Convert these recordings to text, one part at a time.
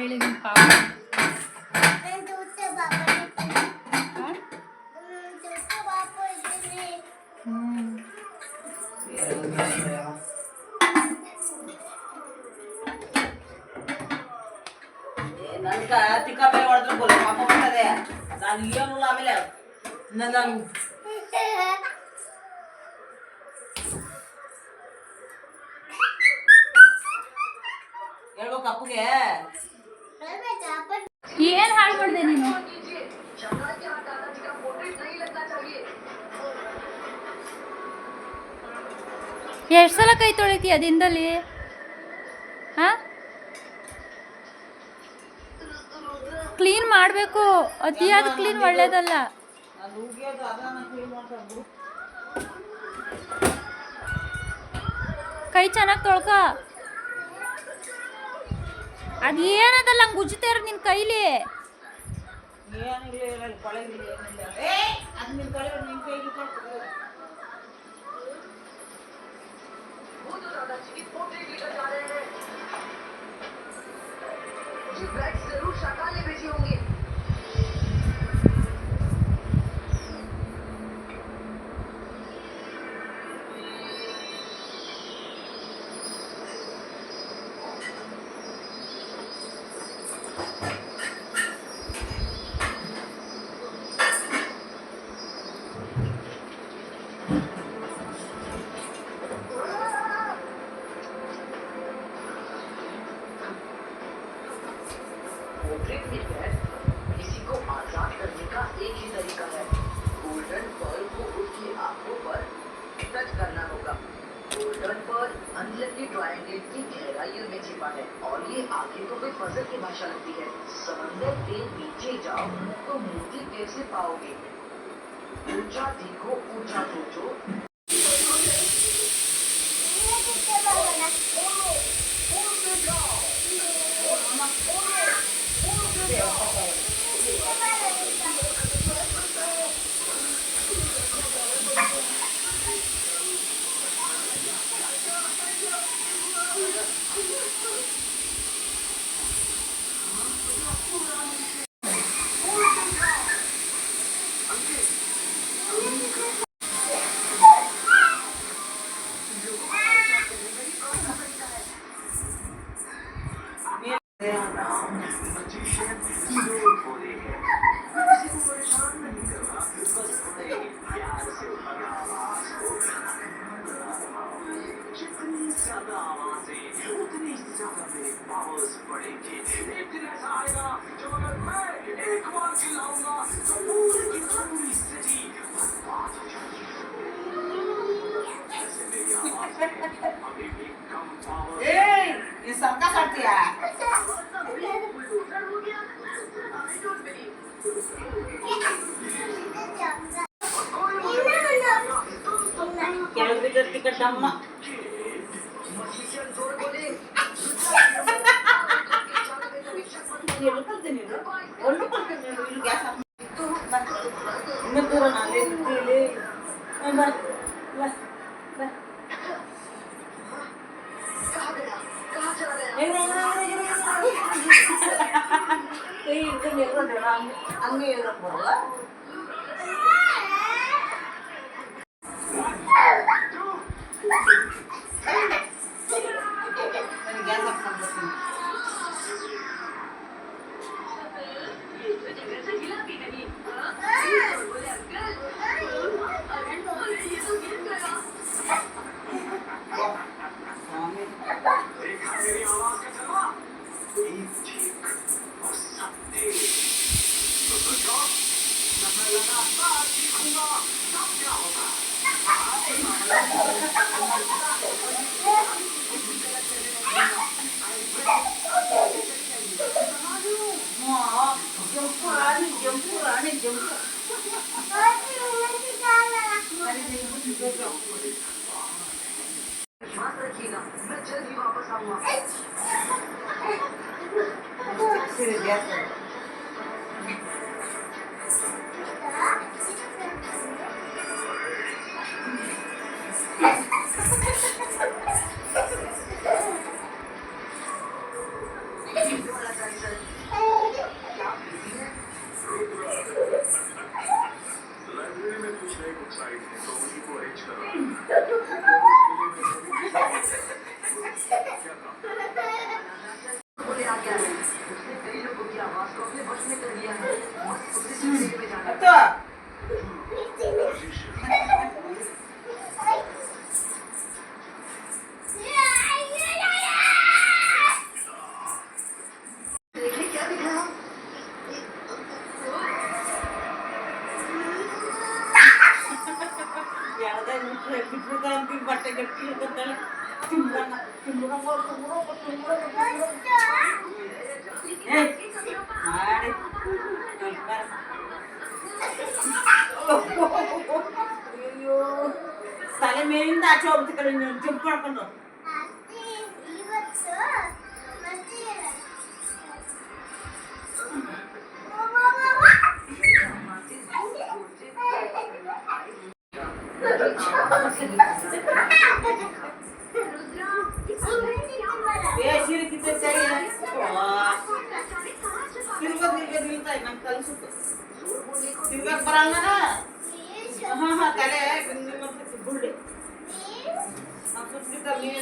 ಹೇಳಿ ನಿಮ್ಮ ಪಾಪ. ನನ್ಗ ತಿಕ್ಕಾಪೆ ಹೊಡೆದ್ರೆ ಪಾಪ ಬರ್ತದೆ. ನಾನು ಏನಲ್ಲ ಆಮೇಲೆ ನಾನು ಹೇಳ್ಬೇಕು ಅಪ್ಪಗೆ. ಏನ್ ಹಾಳು ಮಾಡಿದೆ ನೀನು? ಎಷ್ಟು ಸಲ ಕೈ ತೊಳಿತೀಯ ದಿನದಲ್ಲಿ? ಹಾ, ಕ್ಲೀನ್ ಮಾಡಬೇಕು. ಅತಿಯಾದ ಕ್ಲೀನ್ ಒಳ್ಳೇದಲ್ಲ. ಕೈ ಚೆನ್ನಾಗಿ ತೊಳ್ಕ. ಅದು ಏನದಲ್ಲ ಹಂಗೆ ಉಜ್ತಾ ಇರೋ ನಿನ್ನ ಕೈಲಿ. जरूर शाकाहारी भेजी होंगे। किसी को आजाद करने का एक ही तरीका है, गोल्डन पर्ल को उसकी आंखों पर टच करना होगा। गोल्डन पर्ल अनलकी ट्रायंगल की गहराइयों में छिपा है और ये आगे को कोई पजल की भाषा लगती है। समंदर के नीचे जाओ तो मोती कैसे पाओगे? ऊंचा देखो, ऊंचा सोचो। सबका करती है टिकट अम्मा ಹಂಗೆ ಬರಲ್ಲ. रखिएगा, मैं जल्द ही वापस आऊंगा। ಮಾಡಿ ಅಯ್ಯೋ ತಲೆ ಮೇಲಿಂದ ಆಚೆ ಹೋಗ್ಬಿಟ್ಟು ಕಡೆ ನೀವು ಜಂಪ್ ಮಾಡ್ಕೊಂಡು ಸೀರೆ ಕಿತ್ತೆ ಸರಿ ತಿರ್ಗೋದು ನಂಗೆ ಕಲಿಸುತ್ತೆ ತಿರ್ಗಕ್ ಬರಲ್ಲ ಹಾ ಹಾ ತಲೆ ಬುಳ್ಳಿ ಸುತ್ತಿರ್ತಾವ ನೀವೇ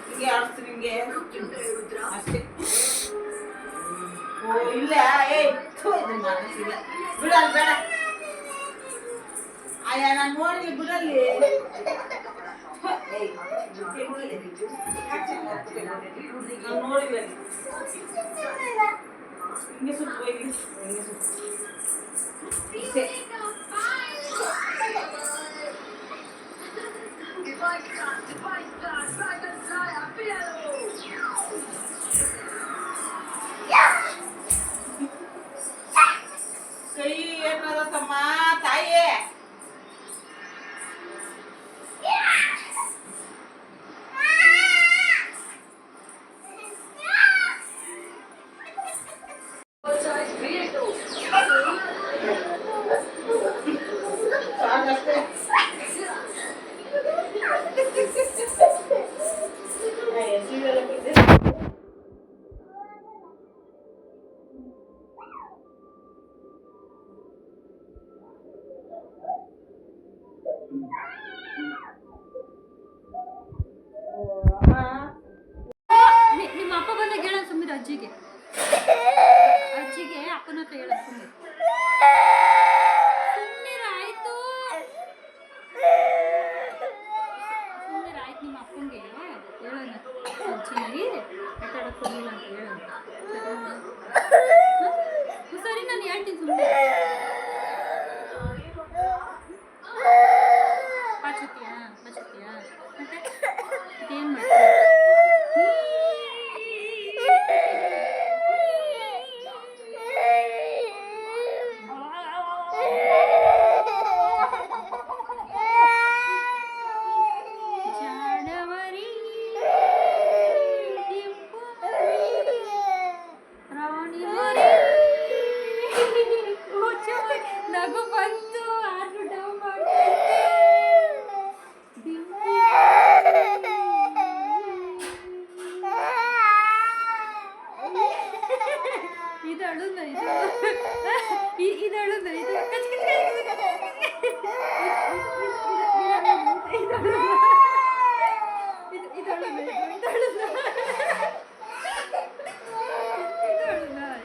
ಹಿಂಗೆ ಆಡಿಸ್ತೀನಿ ಹಿಂಗೆ ಅಷ್ಟೇ ಓ ಇಲ್ಲ ಮಾತಾಡ್ಸಿಲ್ಲ ಬಿಡಲ್ಲ ಬೇಡ ಅಯ್ಯ ನಾನು ನೋಡಿದ್ವಿ ಬಿಡಲ್ಲಿ ನಾನು ನೋಡಿಲ್ಲ ಹಿಂಗೆ ಸುತ್ತ ಹಿಂಗೆ ಸುತ್ತ ಇಷ್ಟೇ ಕೈ ಏನಾದತ್ತಮ್ಮ ತಾಯಿ ನಿಮ್ಮ ಅಪ್ಪ ಬಂದಾಗ ಹೇಳ ಸುಮ್ಮನೆ ಅಜ್ಜಿಗೆ ಅಪ್ಪನ ಹತ್ರ ಹೇಳ ಸುಮ್ಮನೆ ಆಯ್ತು ನಿಮ್ಮ ಅಪ್ಪಂಗೆ ಹೇಳೋಣ ಅಜ್ಜಿ ಆಟಾಡಕ್ಕೆ ಹೋಗಿಲ್ಲ ಅಂತ ಹೇಳೋಣ ಸರಿ ನಾನು ಹೇಳ್ತೀನಿ ಸುಮ್ಮನೆ ಪಾಚುತ್ತೀಯಾ ಮತ್ತೆ ಏನು ಮಾಡ್ತೀಯ ನಗು ಬಂತು ಆದ್ರೂ ಡೌನ್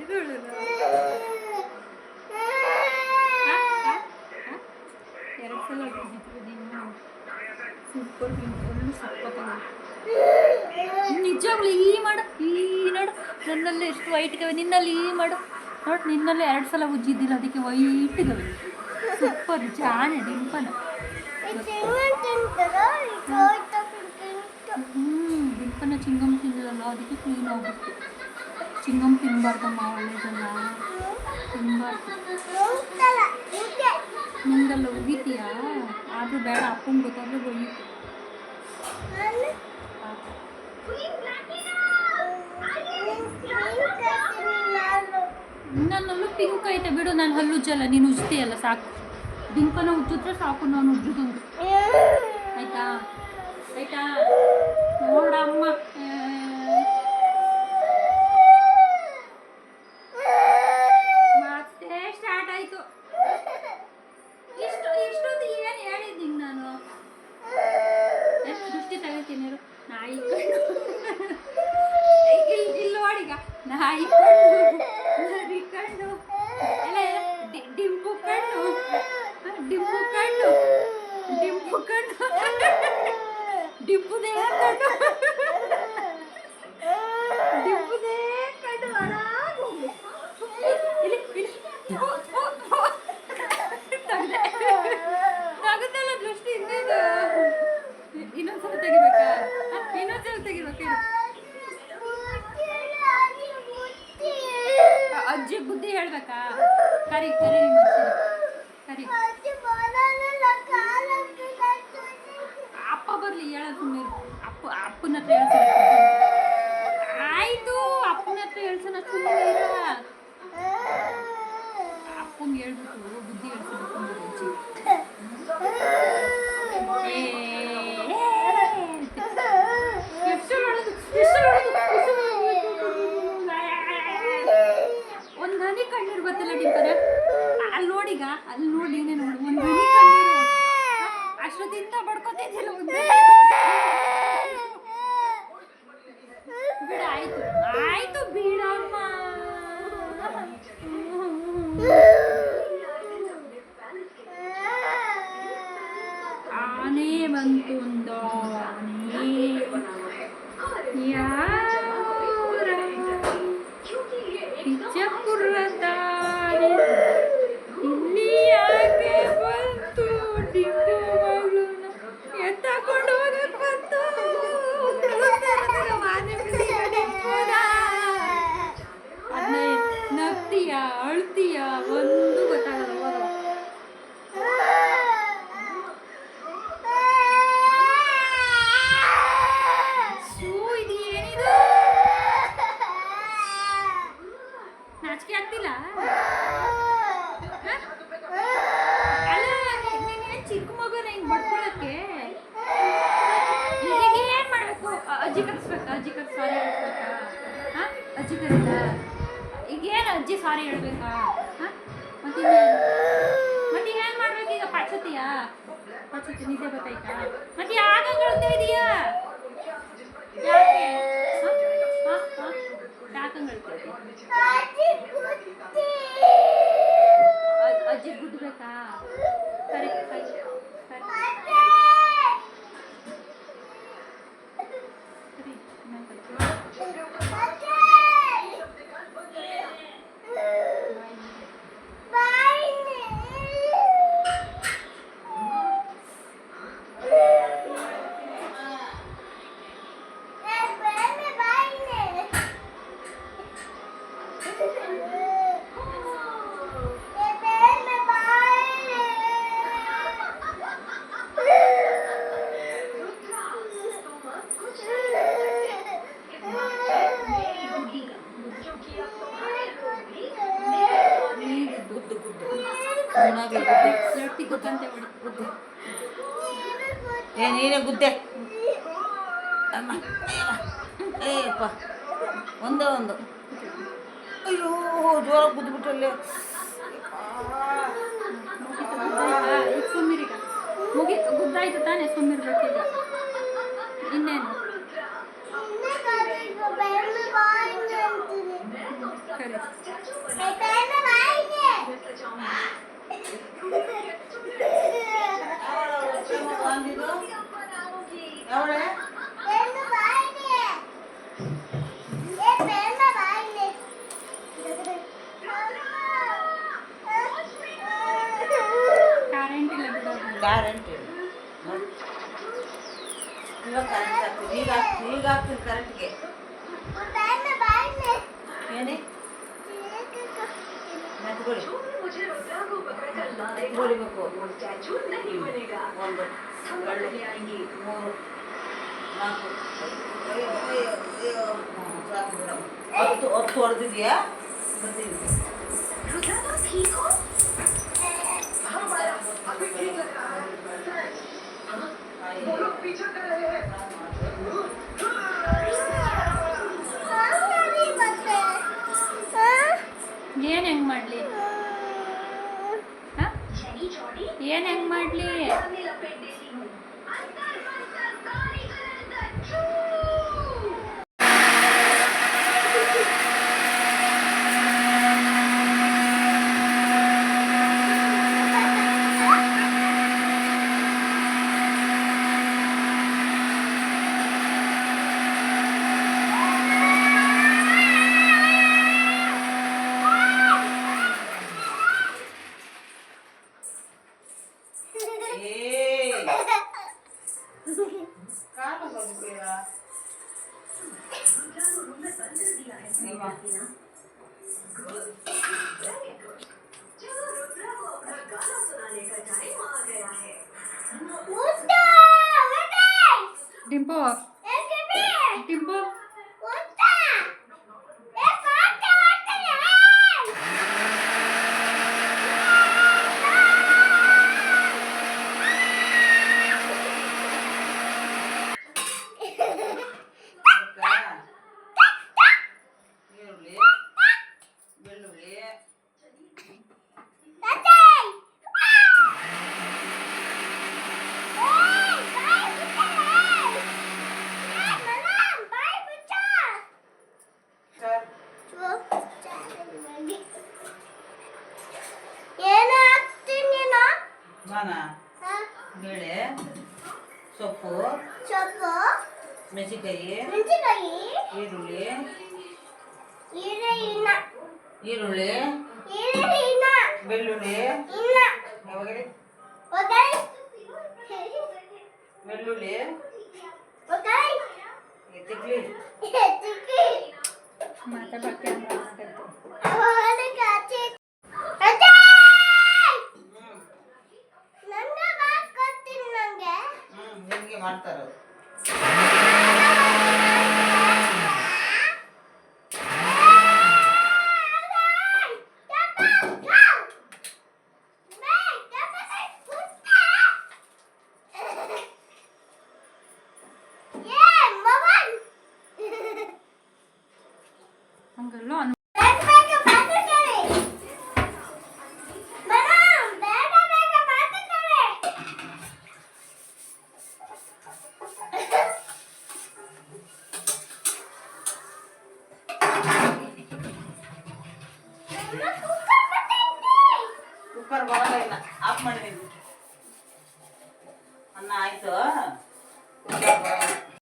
ಇದಳು ನಿಜವಾಗ್ಲೂ ಈ ಮಾಡು ನೋಡು ನನ್ನಲ್ಲಿ ಎಷ್ಟು ವೈಟ್ಗವೆ ನಿನ್ನಲ್ಲಿ ಈ ಮಾಡು ನೋಡು ನಿನ್ನಲ್ಲಿ 2 ಸಲ ಉಜ್ಜಿದ್ದಿಲ್ಲ ಅದಕ್ಕೆ ವೈಟ್ಗವೆ ಸೂಪರ್ ಜಾನೆ ಡಿಂಪನ ಡಿಂಪನ ಚಿಂಗಮ್ ತಿಂದಿರಲ್ಲ ಅದಕ್ಕೆ ಕ್ಲೀನ್ ಆಗುತ್ತೆ ಚಿಂಗಮ್ ತಿನ್ನಬಾರ್ದಮ್ಮ ಒಳ್ಳೇದಲ್ಲ ತಿನ್ನಬಾರ್ದು ನಿಂಗೆಲ್ಲ ಉಗಿತೀಯಾ ಆದರೂ ಬೇಡ ಅಪ್ಪಂಗೆ ಗೊತ್ತಾದ್ರೆ ಒಯ್ಯಿತು ನನ್ನಲ್ಲೂ ಪಿಂಕ್ ಐತೆ ಬಿಡು ನಾನು ಹಲ್ಲು ಉಜ್ಜಲ್ಲ ನೀನು ಉಜ್ತೀಯಲ್ಲ ಸಾಕು ಡಿಂಪನ ಉಜ್ಜಿದ್ರೆ ಸಾಕು ನಾನು ಉಜ್ಜುದು ಆಯ್ತಾ ಆಯ್ತಾ ನೋಡಮ್ಮ ಮತ್ತೆ ಸ್ಟಾರ್ಟ್ ಆಯ್ತು ಇಷ್ಟೊಂದು ಏನು ಹೇಳಿದ್ದೀನಿ ನಾನು ಎಷ್ಟು ದೃಷ್ಟಿ ತಗೋತೀನಿ ನಾಯಿ ಇಲ್ಲಿ ನೋಡಿಗ ನಾಯಿ ಕಣ್ಣು ನರಿ ಕಣ್ಣು ಎಲ್ಲ ಡಿಂಪು ಕಣ್ಣು ಡಿಂಪುದೇ ಕಣ್ಣು ಆರಾಗೋಗಿ ತಗುತ್ತಲ್ಲ ದೃಷ್ಟಿ ಇನ್ನೊಂದ್ಸಲ ತೆಗಿಬೇಕಾ ಇನ್ನೊಂದ್ಸಲ ತೆಗಿಬೇಕು ಕೇಳು. ಅಜ್ಜಿ ಬುದ್ಧಿ ಹೇಳ್ಬೇಕಾ? ಕರಿ ಕರಿ ನಿಮ್ಮ ಅಜ್ಜಿ ಕರಿ. ಅಪ್ಪ ಬರ್ಲಿ ಹೇಳ ಸುಮ್ಮನೆ. ಅಪ್ಪನ ಹತ್ರ ಹೇಳ್ಸೋಣ. ಆಯ್ತು ಅಪ್ಪನ ಹತ್ರ ಹೇಳ್ಸೋಣ ಸುಮ್ಮನೆ ಇರ. ಅಪ್ಪಂಗೆ ಹೇಳ್ಬಿಟ್ಟು ಬುದ್ಧಿ ಹೇಳ್ಸೋಣ ಅಜ್ಜಿ. ಒಂದು ಹನಿ ಕಣ್ಣೀರು ಗೊತ್ತಿಲ್ಲ ಡಿಂಪರ. ಅಲ್ಲಿ ನೋಡಿಗ ಅಲ್ಲಿ ನೋಡಿ ನೀನೇ ನೋಡು. ಒಂದು ಹನಿ ಕಣ್ಣೀರು ಅಷ್ಟೊತ್ತಿಂದ ಬಡ್ಕೊತಿದ್ದಿಲ್ಲ. ಬಿಡ ಆಯ್ತು ಆಯ್ತು ಬಿಡಮ್ಮ. ಆನೆ ಬಂತು ಆನೆ ಯಾರ ಪಿಚ್ಚಪುರದಾನೆ ಇಲ್ಲಿ ಯಾಕೆ ಬಂತು ಡಿಂಪು ಮಗಳನ್ನ ಎತ್ತಕೊಂಡು ಹೋಗಕ್ಕೆ ಬಂತು. ಅದನ್ನ ನಗ್ತೀಯ ಅಳ್ತೀಯ ಒಂದು ಗೊತ್ತಾಗಲ್ಲ. ನಾಚಿಕೆ ಆಗ್ತಿಲ್ಲ? ಅಲ್ಲ ನೀನೇನು ಚಿಕ್ಕ ಮಗುನ ಹಿಂಗೆ ಬಡ್ಕೊಳಕ್ಕೆ ಈಗ ಏನು ಮಾಡಬೇಕು? ಅಜ್ಜಿ ಕರೆಸ್ಬೇಕಾ? ಅಜ್ಜಿ ಕರೆಸಿ ಸಾರಿ ಹೇಳ್ಬೇಕಾ? ಹಾಂ ಅಜ್ಜಿ ಕರೀತ ಈಗೇನು ಅಜ್ಜಿ ಸಾರಿ ಹೇಳ್ಬೇಕಾ? ಹಾಂ ಮತ್ತೆ ಏನು ಮಾಡ್ಬೇಕು ಈಗ? ಪಾಚತಿಯಾ ಪಾಚತಿ ನಿದ್ದೆ ಗೊತ್ತಾಯ್ತಾ? ಮತ್ತೆ ಯಾಕೆ ಹೇಳ್ತಾ ಇದೀಯಾ? ಯಾಕೆ ಅಜ್ಜಿ ಗುದ್ದಬೇಕಾ? ಸರಿ ಸರಿ ಸರಿ ನೀನೇ ಗುದ್ದೆ ಅಮ್ಮ. ಅಯ್ಯಪ್ಪ ಒಂದೇ ಒಂದು. ಅಯ್ಯೋ ಜೋರ ಗುದ್ದುಬಿಟ್ಟಲ್ಲೇ. ಈಗ ಸುಮ್ಮಿರೀಗ ಮುಗೀತು. ಗುದ್ದಾಯ್ತು ತಾನೇ, ಸುಮ್ಮಿರ್ಬೇಕೀಗ. ಇನ್ನೇನು ಕರೆಂಟ್ ಇಲ್ಲ ಬಿಡೋದು. ಕರೆಂಟ್ ಇವಾಗ ಕರೆಂಟ್ ಆಗ್ತದೆ. ಈಗ ಆಗ್ತದೆ ಕರೆಂಟ್ಗೆ. ಏನೇ ಮೆತ್ಕೊಳ್ಳಿ ಮೆತ್ಕೊಳಿಬೇಕು. 1 2 3 4 10 ಹೊಡೆದಿದ್ಯಾ? ಏನು ಹೆಂಗೆ ಮಾಡಲಿ? ಏನು ಹೆಂಗೆ ಮಾಡಲಿ? ಟಿಂಪು ಟಿಂಪು ಈರುಳ್ಳಿ ಬೆಳ್ಳುಳ್ಳಿ ಸರ್ ನಾನಾ ಬೇಳೆ ಸೊಪ್ಪು ಮೆಣಸಿನ್ಕಾಯಿ ಈರುಳ್ಳಿ ಈರುಳ್ಳಿ ಬೆಳ್ಳುಳ್ಳಿ ಯಾವಾಗಲೇ ಬೆಳ್ಳುಳ್ಳಿ ತಿಕ್ಲಿ ಮಾತಾಡಕ್ಕೆ ನಿಮಗೆ ಮಾಡ್ತಾರ ಹಂಗಲ್ಲ ಕುಕ್ಕರ್ ಬರಲ್ಲ ಇಲ್ಲ ಆಫ್ ಮಾಡಿದ್ದೀನಿ ಅನ್ನ ಆಯ್ತು ಕುಕ್ಕರ್ ಬರಲ್ಲ